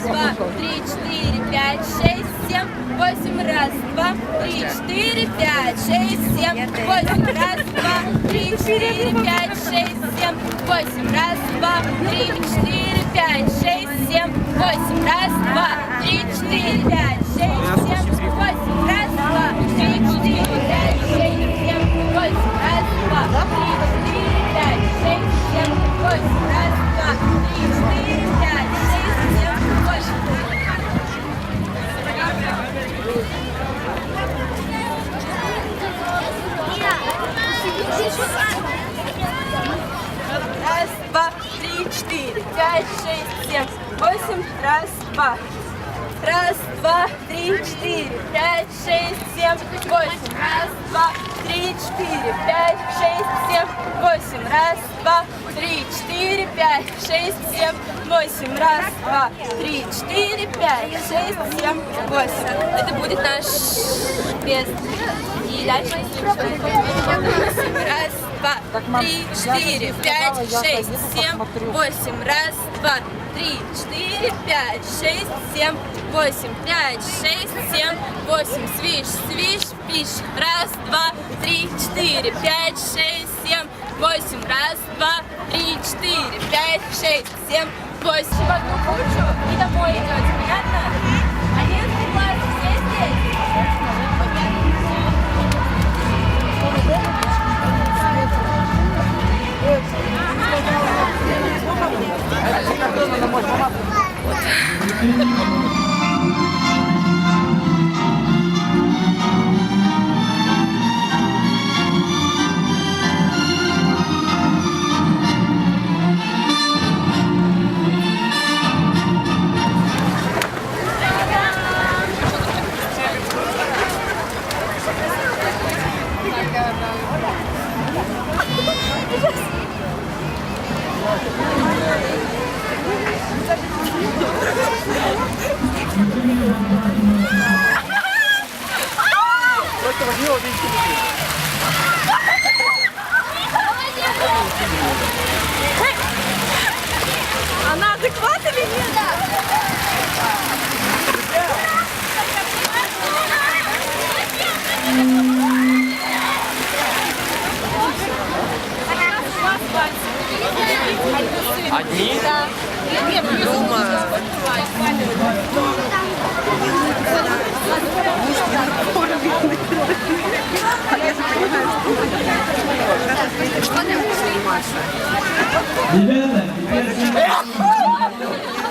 два, три, четыре, пять, шесть, семь, восемь. Раз, два, три, четыре, пять, шесть, семь, восемь. Раз, два, три, четыре, пять, шесть, семь, восемь. Раз, два, три, четыре, пять, шесть, семь, восемь. Раз, два, три, четыре, пять, шесть, семь, восемь. Раз, два, три, четыре, пять, шесть, семь, восемь. Раз, два, три, четыре, пять, шесть, семь, восемь. Раз, два, три, четыре, пять, шесть, семь, восемь. Раз, два, три, четыре, пять, шесть, семь, восемь. Раз, два. Раз, два, три, четыре, пять, шесть, семь, восемь. Раз, два, три, четыре, пять, шесть, семь, восемь. Раз, два, три, четыре, пять, шесть, семь, восемь. Раз, два, три, четыре, пять, шесть, семь, восемь. Это будет наш крест. И дальше раз, два, три, четыре, пять, шесть, семь, восемь. Раз, два, три, четыре, пять, шесть, семь, восемь. Пять, шесть, семь, восемь. Свиш, свиш, пиш. Раз, два, три, четыре, пять, шесть, семь, восемь. Раз, два, три, четыре, пять, шесть, семь, восемь. В одну кучу и домой идете, понятно? 11 класс, все здесь? Просто возьми один кубик. Она адекват или нет? Одни? Да. Нет, Ребята, теперь